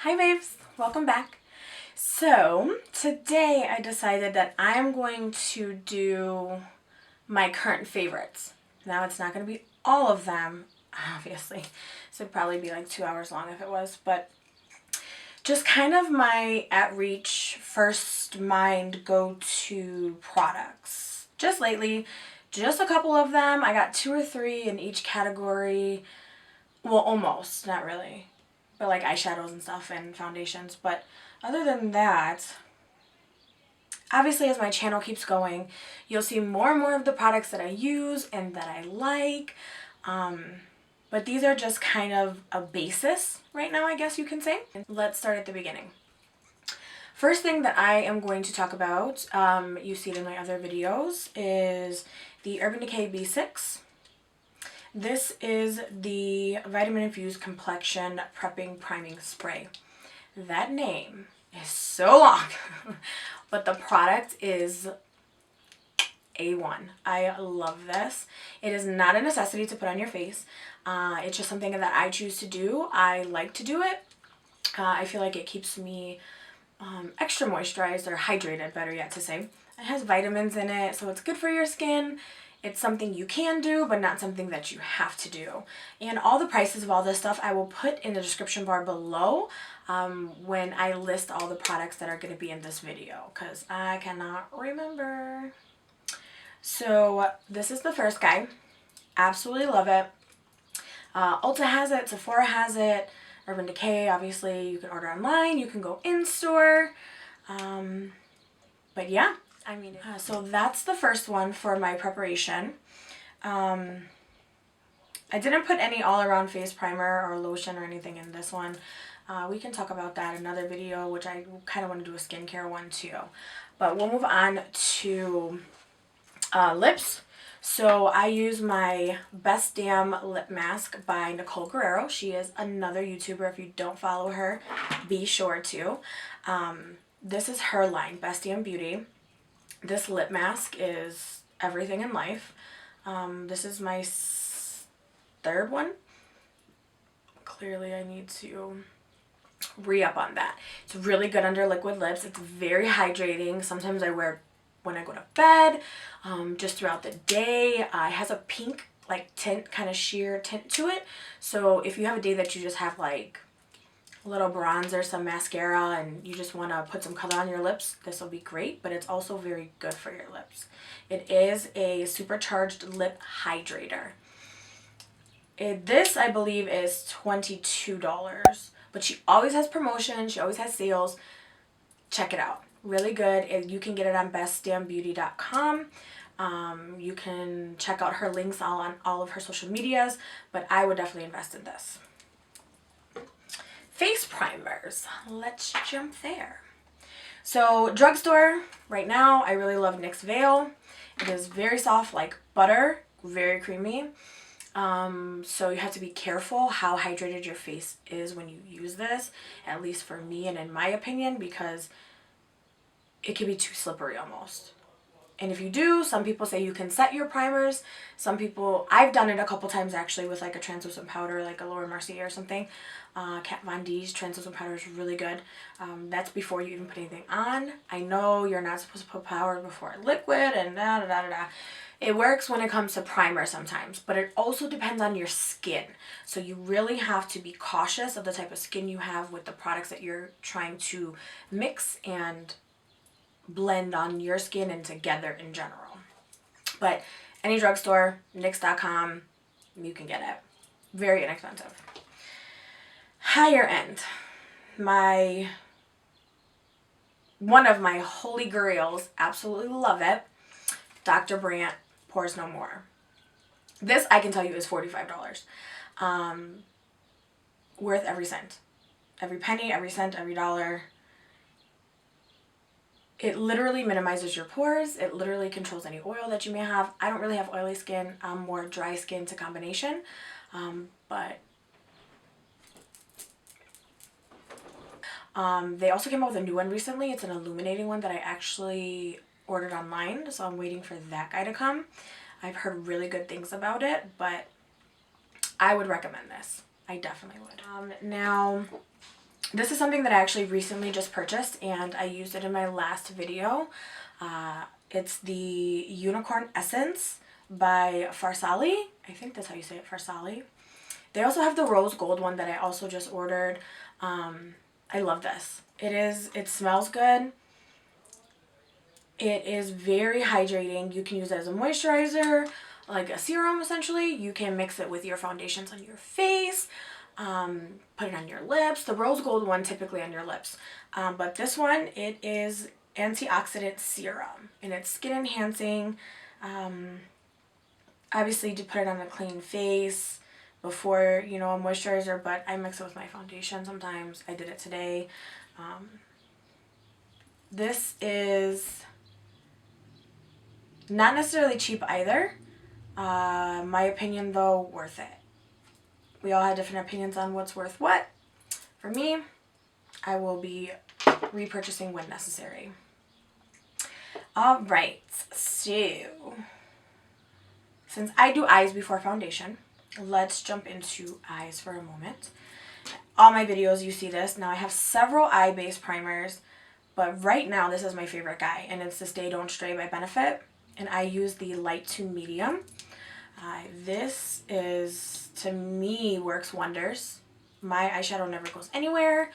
Hi babes, welcome back. So today I decided that I'm going to do my current favorites. Now it's not going to be all of them, obviously. This would probably be like 2 hours long if it was, but just kind of my at reach, first mind go-to products. Just lately, just a couple of them. I got 2 or 3 in each category. Well, almost, not really. But like eyeshadows and stuff and foundations. But other than that, obviously as my channel keeps going, you'll see more and more of the products that I use and that I like. But these are just kind of a basis right now, I guess you can say. Let's start at the beginning. First thing that I am going to talk about, you see it in my other videos, is the Urban Decay B6. This is the Vitamin Infused Complexion Prepping Priming Spray. That name is so long, but the product is A1. I love this. It is not a necessity to put on your face. It's just something that I choose to do. I like to do it. I feel like it keeps me extra moisturized, or hydrated, better yet to say. It has vitamins in it, so it's good for your skin. It's something you can do, but not something that you have to do. And all the prices of all this stuff I will put in the description bar below when I list all the products that are going to be in this video, because I cannot remember. So this is the first guy. Absolutely love it. Ulta has it, Sephora has it, Urban Decay, obviously you can order online, you can go in store. But yeah. So that's the first one for my preparation. I didn't put any all-around face primer or lotion or anything in this one. We can talk about that in another video, which I kind of want to do a skincare one too. But we'll move on to lips. So I use my Best Damn Lip Mask by Nicole Guerrero. She is another YouTuber. If you don't follow her, be sure to. This is her line, Best Damn Beauty. This lip mask is everything in life. This is my third one. Clearly I need to re-up on that. It's really good under liquid lips. It's very hydrating. Sometimes I wear it when I go to bed, just throughout the day. It has a pink like tint, kind of sheer tint to it. So if you have a day that you just have like a little bronzer, some mascara, and you just want to put some color on your lips, this will be great. But it's also very good for your lips. It is a supercharged lip hydrator. This I believe is $22, but she always has promotions, she always has sales. Check it out. Really good. You can get it on bestdamnbeauty.com. You can check out her links on all of her social medias, but I would definitely invest in this. Face primers. Let's jump there. So drugstore, right now, I really love NYX Veil. It is very soft, like butter, very creamy. So you have to be careful how hydrated your face is when you use this, at least for me and in my opinion, because it can be too slippery almost. And if you do, some people say you can set your primers. Some people, I've done it a couple times actually with like a translucent powder, like a Laura Mercier or something. Kat Von D's translucent powder is really good. That's before you even put anything on. I know you're not supposed to put powder before liquid and da da da da da. It works when it comes to primer sometimes, but it also depends on your skin. So you really have to be cautious of the type of skin you have with the products that you're trying to mix and blend on your skin and together in general. But any drugstore, NYX.com, you can get it. Very inexpensive. Higher end. One of my holy grails, absolutely love it. Dr. Brandt Pores No More. This I can tell you is $45. Worth every cent. Every penny, every cent, every dollar. It literally minimizes your pores. It literally controls any oil that you may have. I don't really have oily skin. I'm more dry skin to combination. But they also came out with a new one recently. It's an illuminating one that I actually ordered online. So I'm waiting for that guy to come. I've heard really good things about it, but I would recommend this. I definitely would. Now, This is something that I actually recently just purchased, and I used it in my last video. It's the Unicorn Essence by Farsali. I think that's how you say it, Farsali. They also have the rose gold one that I also just ordered. I love this. It smells good. It is very hydrating. You can use it as a moisturizer, like a serum essentially. You can mix it with your foundations on your face, put it on your lips. The rose gold one typically on your lips. But this one, it is antioxidant serum and it's skin enhancing. Obviously to put it on a clean face before, a moisturizer, but I mix it with my foundation sometimes. I did it today. This is not necessarily cheap either. My opinion though, worth it. We all have different opinions on what's worth what. For me, I will be repurchasing when necessary. Alright, so since I do eyes before foundation, let's jump into eyes for a moment. All my videos you see this. Now I have several eye-based primers, but right now this is my favorite guy, and it's the Stay Don't Stray by Benefit, and I use the light to medium. This is, to me, works wonders. My eyeshadow never goes anywhere.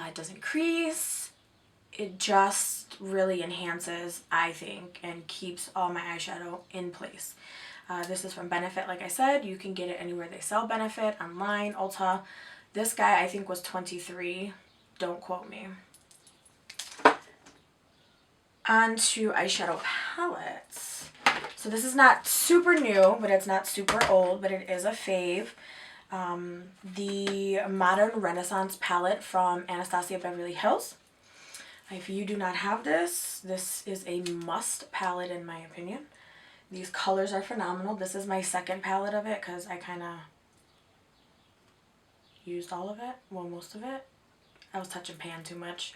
It doesn't crease. It just really enhances, I think, and keeps all my eyeshadow in place. This is from Benefit, like I said. You can get it anywhere they sell Benefit, online, Ulta. This guy, I think, was $23. Don't quote me. On to eyeshadow palettes. So this is not super new, but it's not super old, but it is a fave. The Modern Renaissance palette from Anastasia Beverly Hills. If you do not have this, this is a must palette in my opinion. These colors are phenomenal. This is my second palette of it because I kind of used all of it. Well, most of it. I was touching pan too much.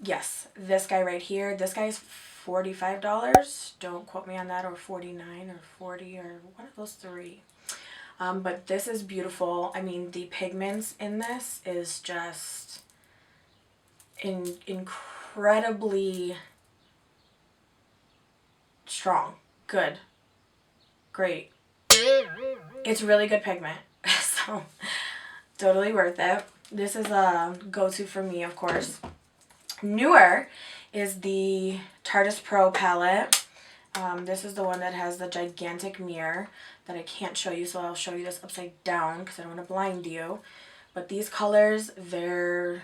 Yes, this guy right here. This guy is $45. Don't quote me on that. Or $49 or $40 or one of those three. But this is beautiful. I mean, the pigments in this is just incredibly strong. Good. Great. It's really good pigment. So, totally worth it. This is a go-to for me, of course. Newer is the Tarteist Pro palette. This is the one that has the gigantic mirror that I can't show you, so I'll show you this upside down because I don't want to blind you. But these colors, they're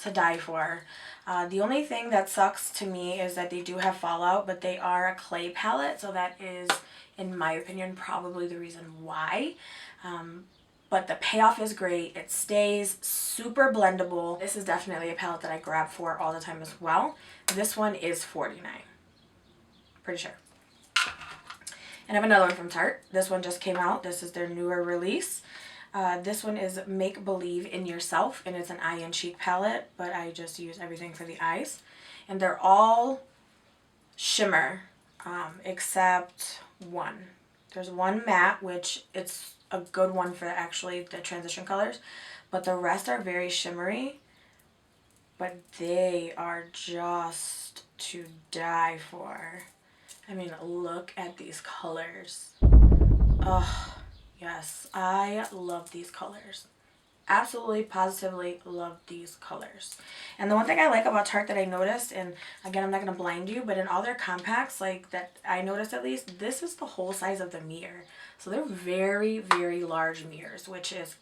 to die for. The only thing that sucks to me is that they do have fallout, but they are a clay palette, so that is, in my opinion, probably the reason why. But the payoff is great. It stays super blendable. This is definitely a palette that I grab for all the time as well. This one is $49. Pretty sure. And I have another one from Tarte. This one just came out. This is their newer release. This one is Make Believe in Yourself, and it's an eye and cheek palette, but I just use everything for the eyes. And they're all shimmer, except one. There's one matte, which it's a good one for actually the transition colors, but the rest are very shimmery, but they are just to die for. I mean, look at these colors. Oh, yes, I love these colors. Absolutely, positively love these colors. And the one thing I like about Tarte that I noticed, and again, I'm not going to blind you, but in all their compacts, like that I noticed at least, this is the whole size of the mirror. So they're very, very large mirrors, which is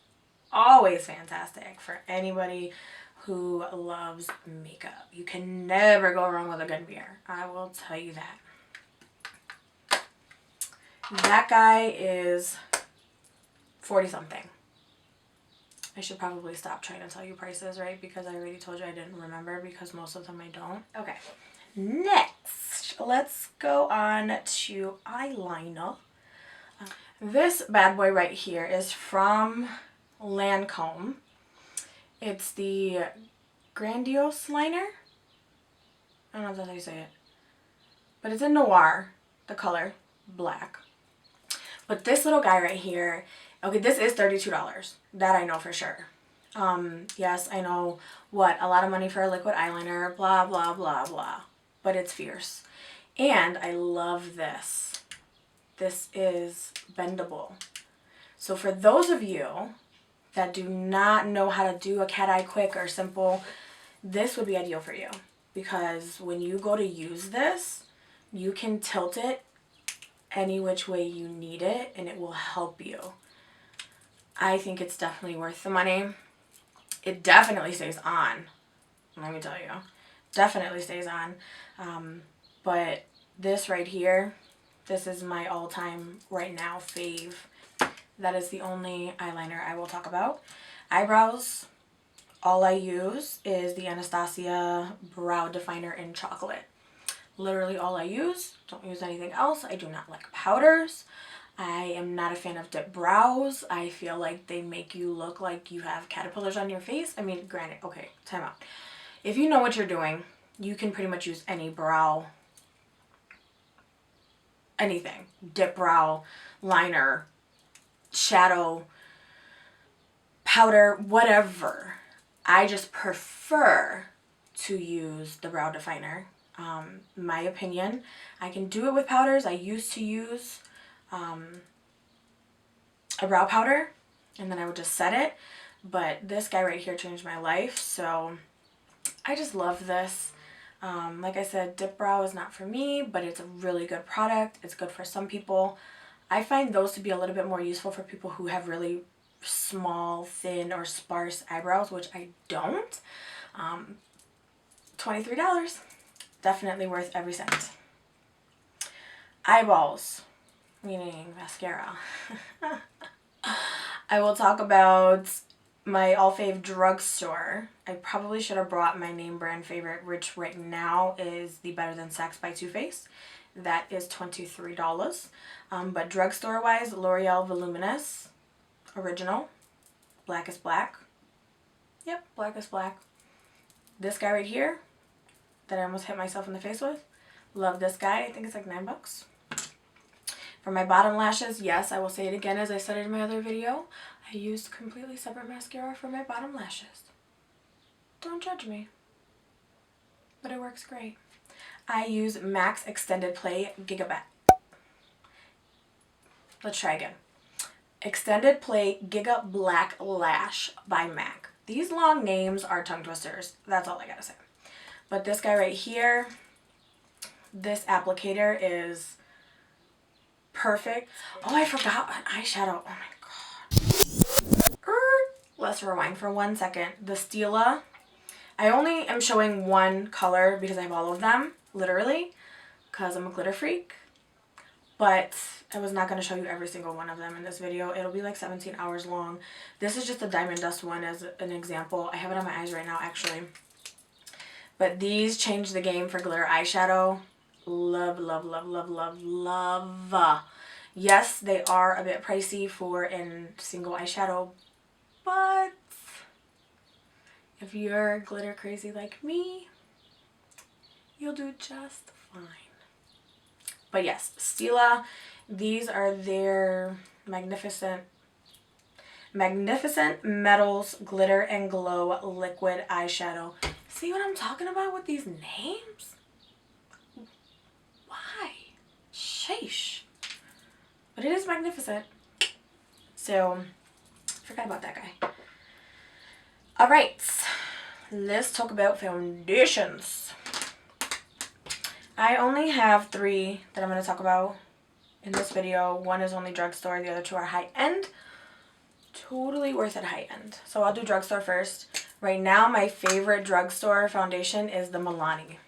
always fantastic for anybody who loves makeup. You can never go wrong with a good mirror. I will tell you that. That guy is 40 something. I should probably stop trying to tell you prices, right? Because I already told you I didn't remember, because most of them I don't. Okay. Next, let's go on to eyeliner. This bad boy right here is from Lancome. It's the Grandiose liner. I don't know if that's how you say it. But it's a Noir, the color, black. But this little guy right here, okay, this is $32. That I know for sure. Yes, I know what, a lot of money for a liquid eyeliner, blah, blah, blah, blah. But it's fierce. And I love this. This is bendable. So for those of you that do not know how to do a cat eye quick or simple, this would be ideal for you. Because when you go to use this, you can tilt it any which way you need it and it will help you. I think it's definitely worth the money. It definitely stays on. Let me tell you. Definitely stays on. But this right here, this is my all-time right now fave. That is the only eyeliner I will talk about. Eyebrows, all I use is the Anastasia Brow Definer in chocolate. Literally all I use. Don't use anything else. I do not like powders. I am not a fan of dip brows. I feel like they make you look like you have caterpillars on your face. I mean, granted, okay, time out. If you know what you're doing, you can pretty much use any brow, anything. Dip brow, liner, shadow, powder, whatever. I just prefer to use the brow definer. My opinion, I can do it with powders. I used to use a brow powder and then I would just set it, but this guy right here changed my life, so I just love this. Like I said, dip brow is not for me, but it's a really good product. It's good for some people. I find those to be a little bit more useful for people who have really small, thin, or sparse eyebrows, which I don't. $23. Definitely worth every cent. Eyeballs, meaning mascara. I will talk about my all fave drugstore. I probably should have brought my name brand favorite, which right now is the Better Than Sex by Too Faced. That is $23. But drugstore wise, L'Oreal Voluminous Original, Black is Black. Yep, Black is Black. This guy right here that I almost hit myself in the face with. Love this guy. I think it's like $9. For my bottom lashes, yes, I will say it again as I said in my other video. I used completely separate mascara for my bottom lashes. Don't judge me. But it works great. I use MAC Extended Play Giga. Let's try again. Extended Play Giga Black Lash by MAC. These long names are tongue twisters. That's all I gotta say. But this guy right here, this applicator is perfect. Oh, I forgot an eyeshadow. Oh my god. Let's rewind for 1 second. The Stila. I only am showing one color because I have all of them, literally, because I'm a glitter freak. But I was not going to show you every single one of them in this video. It'll be like 17 hours long. This is just the Diamond Dust one as an example. I have it on my eyes right now, actually. But these changed the game for glitter eyeshadow. Love, love, love, love, love, love. Yes, they are a bit pricey for a single eyeshadow, but if you're glitter crazy like me, you'll do just fine. But yes, Stila, these are their Magnificent Metals Glitter and Glow Liquid Eyeshadow. See what I'm talking about with these names? Why? Sheesh. But it is magnificent. So, forgot about that guy. Alright, let's talk about foundations. I only have 3 that I'm going to talk about in this video. One is only drugstore, the other 2 are high-end. Totally worth it high-end. So I'll do drugstore first. Right now, my favorite drugstore foundation is the Milani.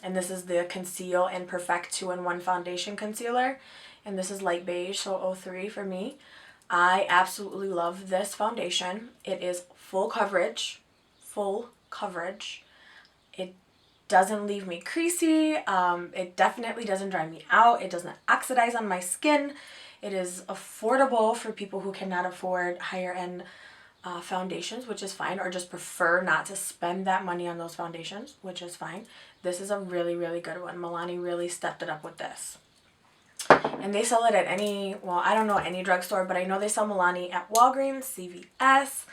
And this is the Conceal and Perfect 2-in-1 Foundation Concealer. And this is light beige, so 03 for me. I absolutely love this foundation. It is full coverage. Full coverage. It doesn't leave me creasy. It definitely doesn't dry me out. It doesn't oxidize on my skin. It is affordable for people who cannot afford higher end foundations, which is fine, or just prefer not to spend that money on those foundations, which is fine. This is a really, really good one. Milani really stepped it up with this. And they sell it at any, well, I don't know any drugstore, but I know they sell Milani at Walgreens, CVS.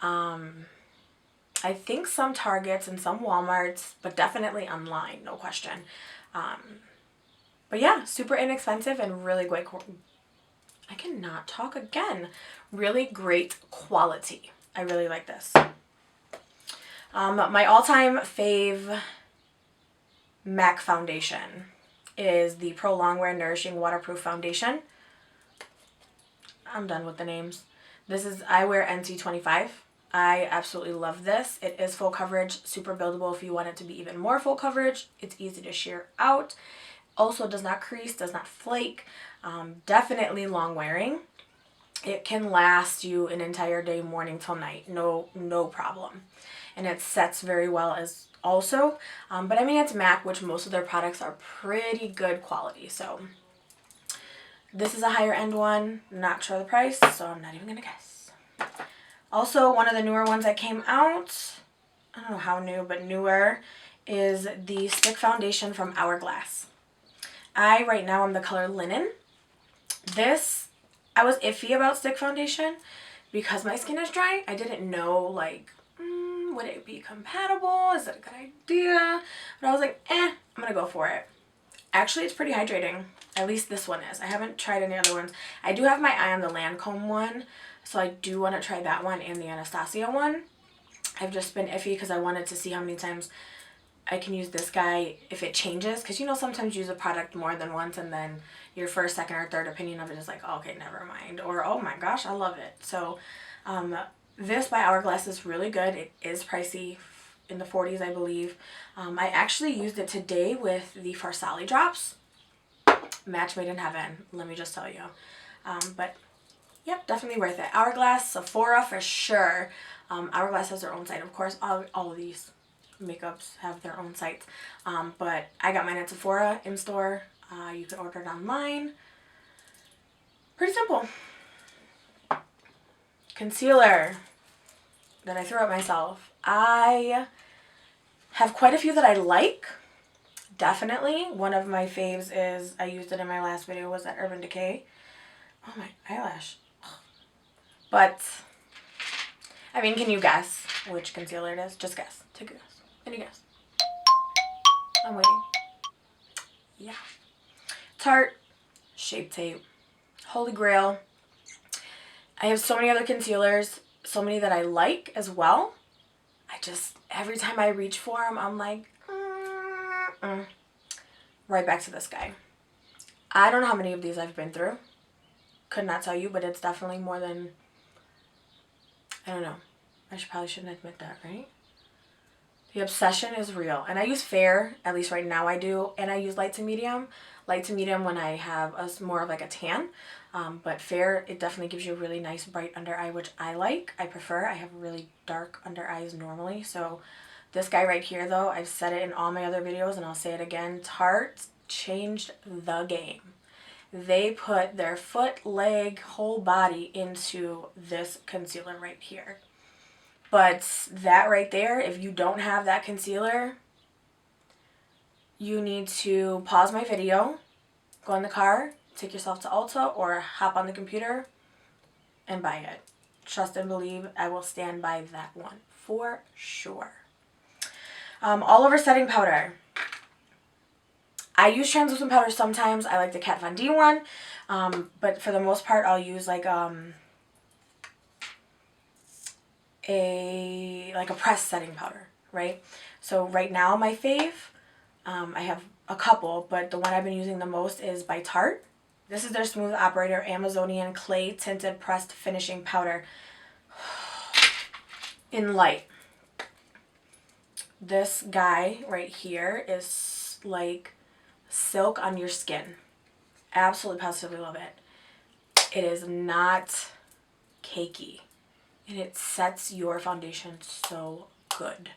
I think some Targets and some Walmarts, but definitely online, no question. But yeah, super inexpensive and really great. I cannot talk again. Really great quality. I really like this. My all-time fave MAC foundation is the Pro Longwear Nourishing Waterproof Foundation. I'm done with the names. This is, I wear NC25. I absolutely love this. It is full coverage, super buildable if you want it to be even more full coverage. It's easy to sheer out. Also does not crease, does not flake. Definitely long wearing. It can last you an entire day, morning till night. No problem. And it sets very well as also. But I mean, it's MAC, which most of their products are pretty good quality. So this is a higher end one. Not sure the price, so I'm not even going to guess. Also, one of the newer ones that came out, I don't know how new, but newer, is the Stick Foundation from Hourglass. Right now, I'm the color Linen. This, I was iffy about Stick Foundation because my skin is dry. I didn't know, like, would it be compatible? Is it a good idea? But I was like, I'm going to go for it. Actually, it's pretty hydrating. At least this one is. I haven't tried any other ones. I do have my eye on the Lancome one, so I do want to try that one and the Anastasia one. I've just been iffy because I wanted to see how many times I can use this guy if it changes. Because, you know, sometimes you use a product more than once and then your first, second, or third opinion of it is like, oh, okay, never mind. Or, oh my gosh, I love it. So, this by Hourglass is really good. It is pricey, in the 40s, I believe. I actually used it today with the Farsali drops. Match made in heaven, let me just tell you. But yep, definitely worth it. Hourglass, Sephora for sure. Hourglass has their own site. Of course, all of these makeups have their own sites. But I got mine at Sephora in store. You can order it online. Pretty simple. Concealer that I threw at myself. I have quite a few that I like. Definitely. One of my faves is, I used it in my last video, was that Urban Decay. Oh, my eyelash. But, I mean, can you guess which concealer it is? Just guess. Take a guess. Any guess? I'm waiting. Yeah. Tarte Shape Tape. Holy Grail. I have so many other concealers, so many that I like as well. I just, every time I reach for them, I'm like, right back to this guy. I don't know how many of these I've been through. Could not tell you, but it's definitely more than, I don't know. Probably shouldn't admit that, right? The obsession is real. And I use Fair, at least right now I do. And I use light to medium. Light to medium when I have more of like a tan. But Fair, it definitely gives you a really nice bright under eye, which I like. I prefer. I have really dark under eyes normally. So this guy right here, though, I've said it in all my other videos and I'll say it again. Tarte changed the game. They put their foot, leg, whole body into this concealer right here. But that right there, if you don't have that concealer, you need to pause my video, go in the car, take yourself to Ulta, or hop on the computer and buy it. Trust and believe, I will stand by that one for sure. All over setting powder. I use translucent powder sometimes. I like the Kat Von D one, but for the most part, I'll use like a pressed setting powder, right? So right now, my fave, I have a couple, but the one I've been using the most is by Tarte. This is their Smooth Operator Amazonian Clay Tinted Pressed Finishing Powder in light. This guy right here is like silk on your skin. Absolutely positively love it. It is not cakey. And it sets your foundation so good.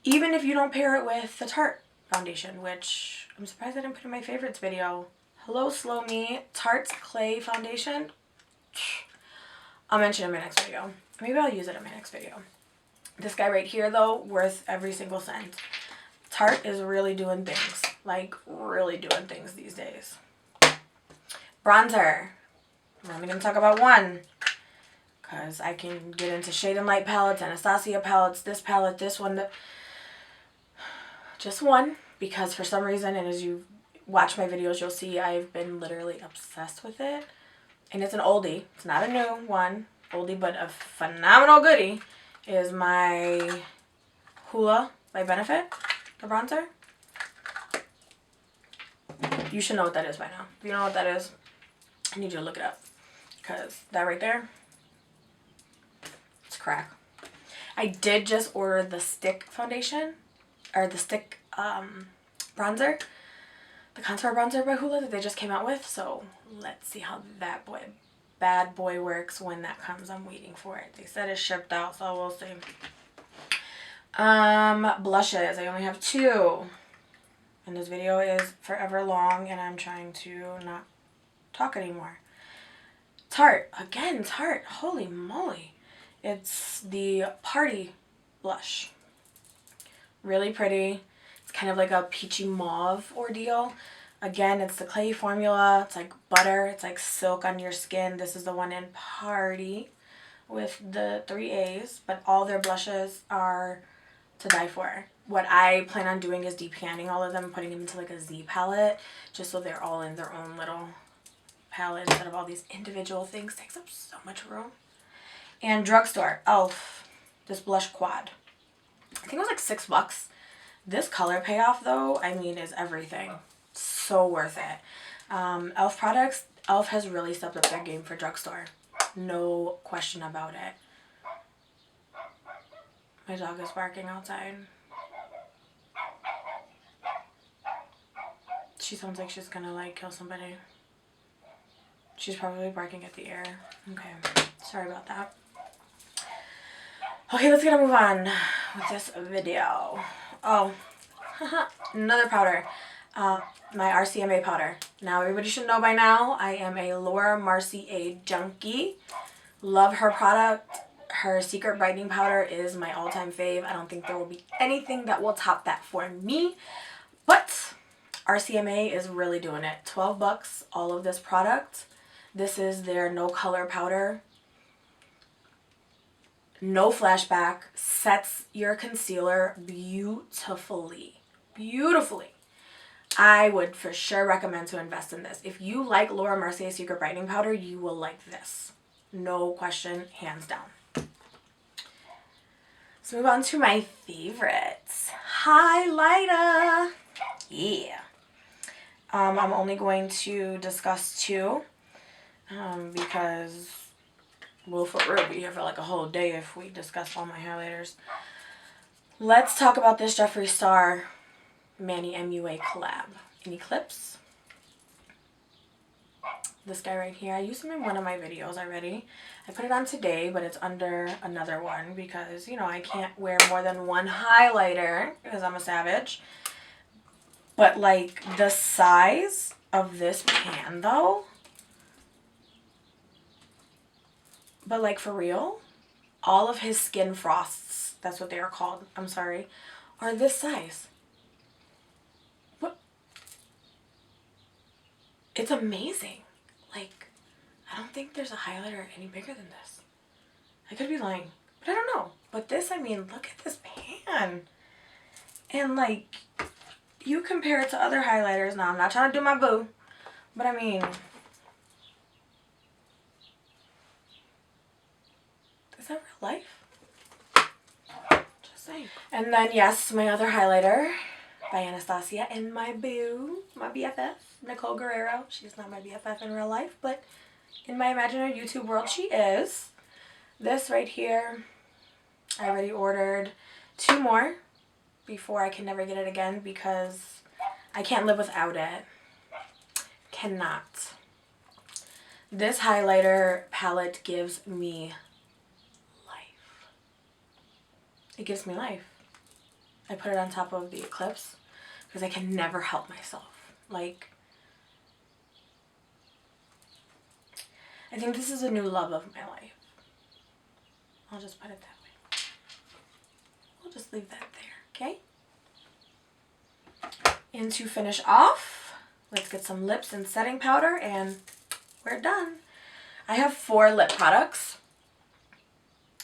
Even if you don't pair it with the Tarte foundation, which I'm surprised I didn't put in my favorites video. Hello, Slow Me. Tarte's Clay Foundation. I'll mention it in my next video. Maybe I'll use it in my next video. This guy right here, though, worth every single cent. Tarte is really doing things. Like, really doing things these days. Bronzer. I'm only going to talk about one. because I can get into Shade and Light palettes, Anastasia palettes, this palette, this one, just one, because for some reason, and as you watch my videos, you'll see I've been literally obsessed with it. And it's an oldie. It's not a new one, oldie, but a phenomenal goodie is my Hoola by Benefit, the bronzer. You should know what that is by now. If you don't know what that is, I need you to look it up, because that right there, it's crack. I did just order the stick foundation, or the stick bronzer, the contour bronzer by Hoola that they just came out with. So let's see how that bad boy works when that comes. I'm waiting for it. They said it's shipped out, so we'll see. Blushes. I only have 2. And this video is forever long, and I'm trying to not talk anymore. Tarte. Again, Tarte. Holy moly. It's the Party blush. Really pretty. It's kind of like a peachy mauve ordeal. Again, it's the clay formula. It's like butter. It's like silk on your skin. This is the one in Party with the 3 A's. But all their blushes are to die for. What I plan on doing is depanning all of them and putting them into like a Z palette, just so they're all in their own little palette instead of all these individual things. It takes up so much room. And drugstore, e.l.f. This blush quad. I think it was like $6. This color payoff though, I mean, is everything. So worth it. e.l.f. products, e.l.f. has really stepped up their game for drugstore. No question about it. My dog is barking outside. She sounds like she's gonna like kill somebody. She's probably barking at the air. Okay, sorry about that. Okay, let's move on with this video. Oh, another powder. My RCMA powder. Now, everybody should know by now, I am a Laura Mercier junkie. Love her product. Her Secret Brightening Powder is my all-time fave. I don't think there will be anything that will top that for me. But RCMA is really doing it. $12, all of this product. This is their no color powder. No flashback. Sets your concealer beautifully. Beautifully. I would for sure recommend to invest in this. If you like Laura Mercier Secret Brightening Powder, you will like this. No question, hands down. Let's move on to my favorites. Highlighter. Yeah. I'm only going to discuss 2 because we'll for real be here for like a whole day if we discuss all my highlighters. Let's talk about this Jeffree Star Manny MUA collab in Eclipse. This guy right here, I used him in one of my videos already. I put it on today, but it's under another one because, you know, I can't wear more than one highlighter because I'm a savage. But, like, the size of this pan, though, but, like, for real, all of his skin frosts, that's what they are called, I'm sorry, are this size. What? It's amazing. Like, I don't think there's a highlighter any bigger than this. I could be lying, but I don't know. But this, I mean, look at this pan. And, like, you compare it to other highlighters. Now, I'm not trying to do my boo, but I mean, is that real life? Just saying. And then, yes, my other highlighter by Anastasia and my boo, my BFF, Nicole Guerrero. She's not my BFF in real life, but in my imaginary YouTube world, she is. This right here, I already ordered 2 more before I can never get it again because I can't live without it. Cannot. This highlighter palette gives me life. It gives me life. I put it on top of the Eclipse because I can never help myself. Like, I think this is a new love of my life. I'll just put it that way. We'll just leave that there, okay? And to finish off, let's get some lips and setting powder and we're done. I have 4 lip products.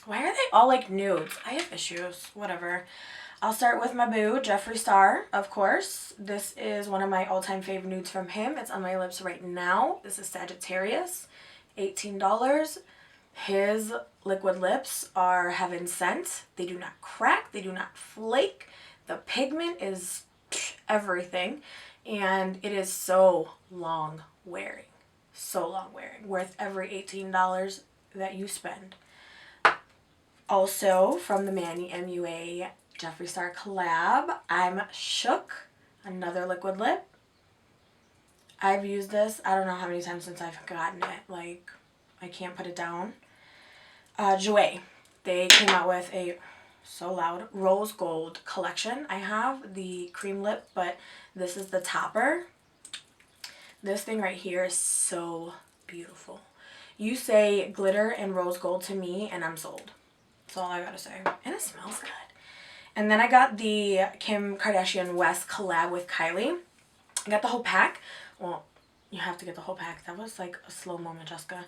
Why are they all like nudes? I have issues. Whatever. I'll start with my boo, Jeffree Star, of course. This is one of my all-time favorite nudes from him. It's on my lips right now. This is Sagittarius, $18. His liquid lips are heaven sent. They do not crack. They do not flake. The pigment is everything. And it is so long wearing. So long wearing. Worth every $18 that you spend. Also, from the Manny MUA Jeffree Star collab, I'm Shook, another liquid lip. I've used this, I don't know how many times since I've gotten it. Like, I can't put it down. Jouer, they came out with a, so loud, rose gold collection. I have the cream lip, but this is the topper. This thing right here is so beautiful. You say glitter and rose gold to me, and I'm sold. That's all I gotta say. And it smells good. And then I got the Kim Kardashian West collab with Kylie. I got the whole pack. Well, you have to get the whole pack. That was like a slow moment, Jessica.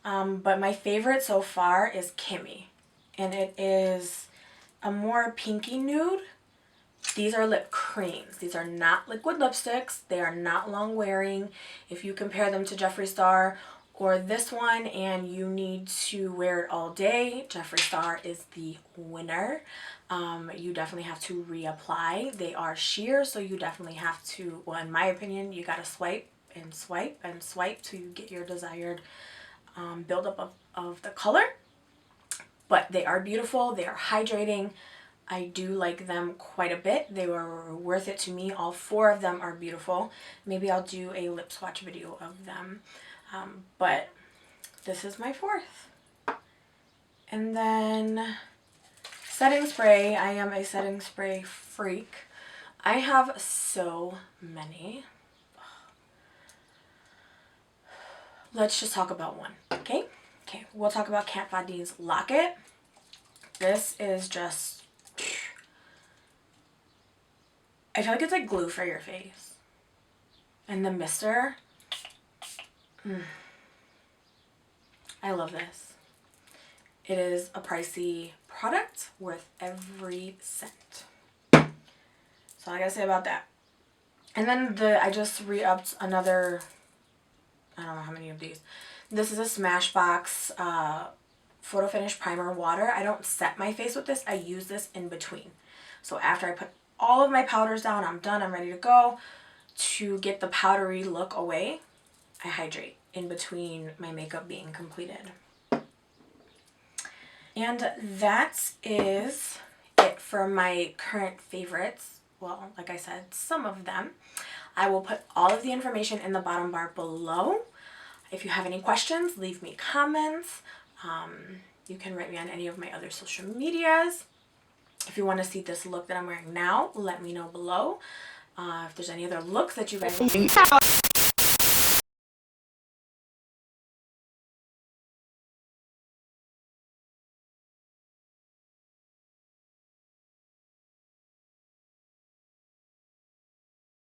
But my favorite so far is Kimmy. And it is a more pinky nude. These are lip creams. These are not liquid lipsticks. They are not long wearing. If you compare them to Jeffree Star or this one and you need to wear it all day, Jeffree Star is the winner. You definitely have to reapply. They are sheer, so you definitely have to, well, in my opinion, you gotta swipe and swipe and swipe to get your desired buildup of the color. But they are beautiful. They are hydrating. I do like them quite a bit. They were worth it to me. All four of them are beautiful. Maybe I'll do a lip swatch video of them. But this is my fourth. And then setting spray. I am a setting spray freak. I have so many. Let's just talk about one, okay? Okay, we'll talk about Kat Von D's Lock-It. This is just, I feel like it's like glue for your face. And the mister, I love this. It is a pricey product worth every cent. So I gotta say about that. And then I just re-upped another, I don't know how many of these. This is a Smashbox Photo Finish Primer Water. I don't set my face with this. I use this in between. So after I put all of my powders down, I'm done, I'm ready to go. To get the powdery look away, I hydrate in between my makeup being completed. And that is it for my current favorites. Well, like I said, some of them. I will put all of the information in the bottom bar below. If you have any questions, leave me comments. You can write me on any of my other social medias. If you want to see this look that I'm wearing now, let me know below. If there's any other looks that you guys want